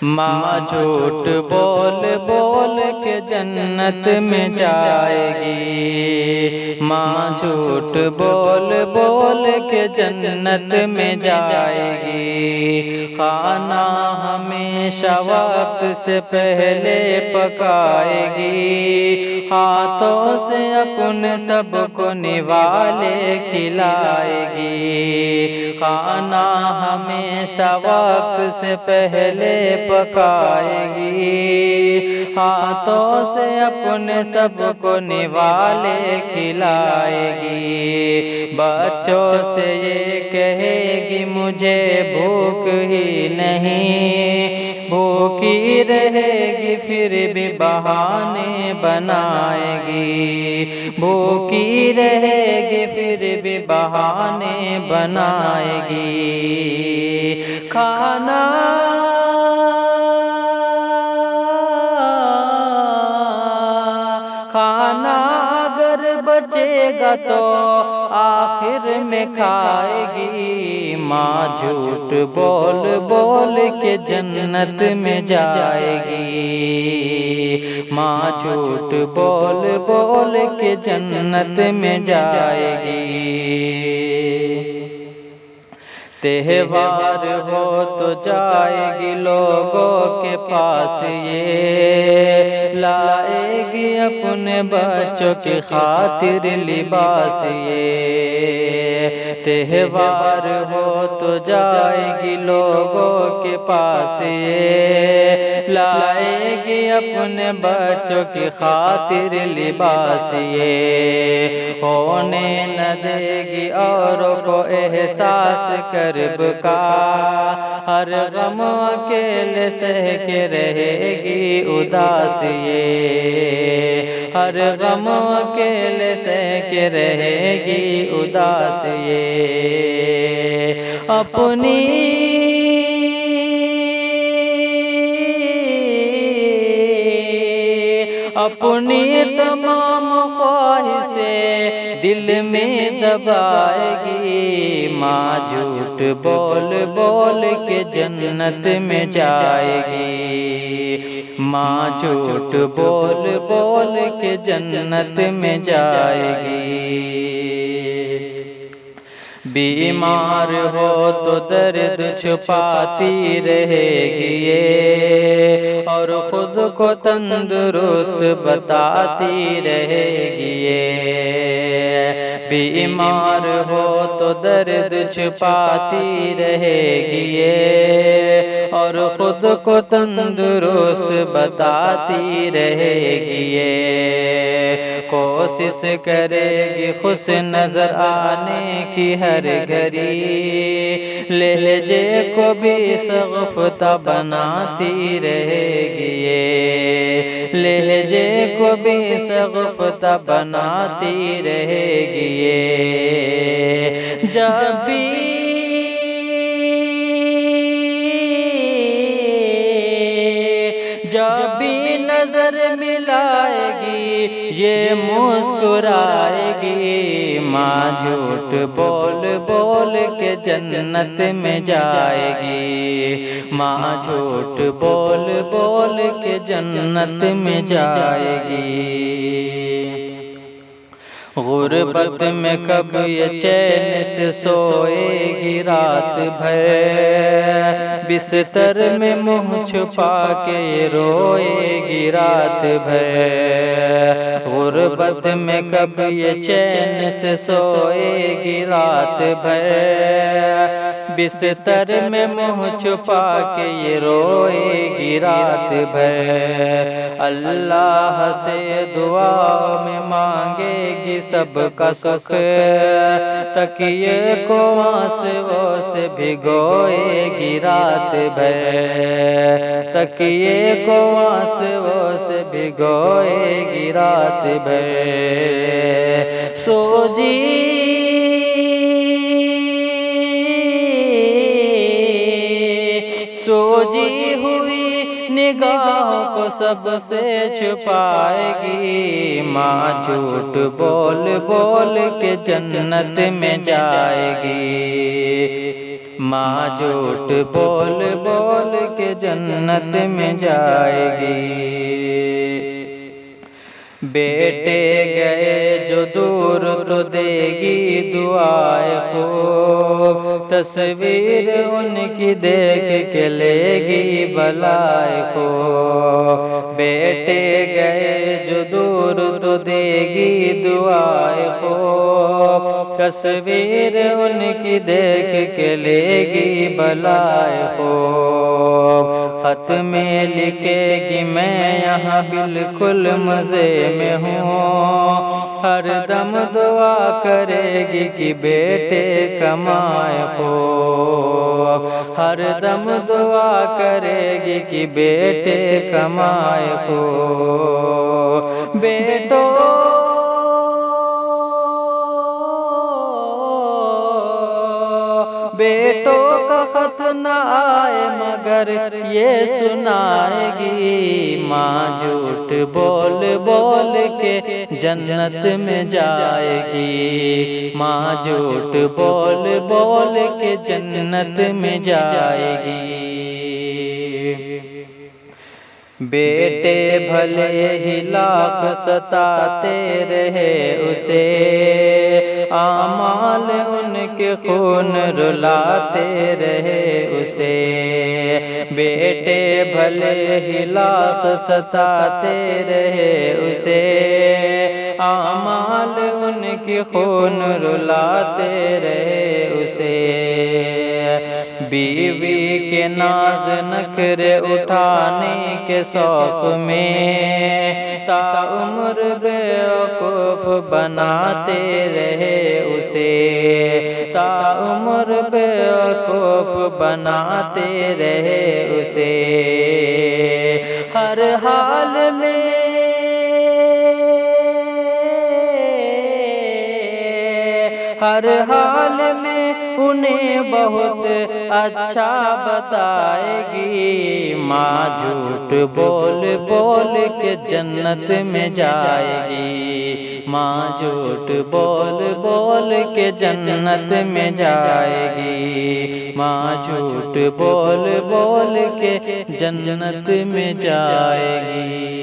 ماں جھوٹ بول بول کے جنت میں جائے گی، ماں جھوٹ بول بول کے جنت میں جائے گی، کھانا ہمیشہ وقت سے پہلے پکائے گی، ہاتھوں سے اپنے سب کو نوالے کھلائے گی، کھانا ہمیشہ وقت سے پہلے پکائے گی، ہاتھوں سے اپنے سب کو نوالے کھلائے گی، بچوں سے یہ کہے گی مجھے بھوک ہی نہیں، بھوکی رہے گی پھر بھی بہانے بنائے گی، بھوکی رہے گی پھر بھی بہانے بنائے گی، کھانا اگر بچے گا تو آخر میں کھائے گی، ماں جھوٹ بول بول کے جنت میں جائے گی، ماں جھوٹ بول بول کے جنت میں جائے گی، تہوار ہو تو جائے گی لوگوں کے پاس یہ، لائے گی اپنے بچوں کی خاطر لباس یہ، تہوار ہو تو جائے گی لوگوں کے پاس یہ، لائے گی اپنے بچوں کی خاطر لباس یہ، ہونے نہ دے گی اوروں کو احساس کرب کا، ہر غم اکیلے سہ کے رہے گی اداس یہ، ہر غم اکیلے سہ کے رہے گی اداس یہ، اپنی تمام خواہشیں دل میں دبائے گی، ماں جھوٹ بول بول کے جنت میں جائے گی، ماں جھوٹ بول بول کے جنت میں جائے گی، بیمار ہو تو درد چھپاتی رہے گی یہ، اور خود کو تندرست بتاتی رہے گی یہ، بیمار ہو تو درد چھپاتی رہے گی یہ، اور خود کو تندرست بتاتی رہے گی یہ، کوشش کرے گی خوش نظر آنے کی ہر گھڑی، لہجے کو بھی شگفتہ بناتی رہے گی یہ، لہجے کو بھی شگفتہ بناتی رہے گی یہ، جب بھی نظر ملائے گی یہ مسکرائے گی، ماں جھوٹ بول بول کے جنت میں جائے گی، ماں جھوٹ بول بول کے جنت میں جائے گی، غربت میں کب یہ چین سے سوئے گی رات بھر، بستر میں منہ چھپا کے یہ روئے گی رات بھر، غربت میں کب یہ چین سے سوئے گی رات بھر، بستر میں منہ چھپا کے یہ روئے گی رات بھر، اللہ سے دعا میں مانگے گی سب کا سکھ، تکیے کو آنسوؤں سے بھگوئے گی رات بھر، تکیے کو آنسوؤں سے بھگوئے گی رات بھر، سوجی ہوئی نگاہوں کو سب سے چھپائے گی، ماں جھوٹ بول بول کے جنت میں جائے گی، ماں جھوٹ بول بول کے جنت میں جائے گی۔ بیٹے گئے جو دور تو دے گی دعائے خوب، تصویر ان کی دیکھ کے لے گی بلائے خوب۔ بیٹے گئے جو دور تو دے گی دعائے خوب، تصویر ان کی دیکھ کے لے گی بلائے خوب۔ خط میں لکھے گی میں یہاں بالکل مزے میں ہوں، ہر دم دعا کرے گی کہ بیٹے کمائے خوب، ہر دم دعا کرے گی کہ بیٹے کمائے خوب۔ بیٹو بیٹوں کا خط نہ آئے مگر یہ سنائے گی، ماں جھوٹ بول بول کے جنت میں جائے گی، ماں جھوٹ بول بول کے جنت میں جائے گی۔ بیٹے بھلے ہی لاکھ ستاتے رہے اسے، اعمال ان کے خون رلاتے رہے اسے۔ بیٹے بھلے ہی لاکھ ستاتے رہے اسے، اعمال ان کے خون رلاتے رہے اسے۔ بیوی کے ناز نخرے اٹھانے کے شوق میں تا عمر بیوقوف بناتے رہے اسے، تا عمر بیوقوف بناتے رہے اسے۔ ہر حال میں ہر حال میں انہیں بہت اچھا بتائے گی، ماں جھوٹ بول بول کے جنت میں جائے گی، ماں جھوٹ بول بول کے جنت میں جائے گی، ماں جھوٹ بول بول کے جنت میں جائے گی۔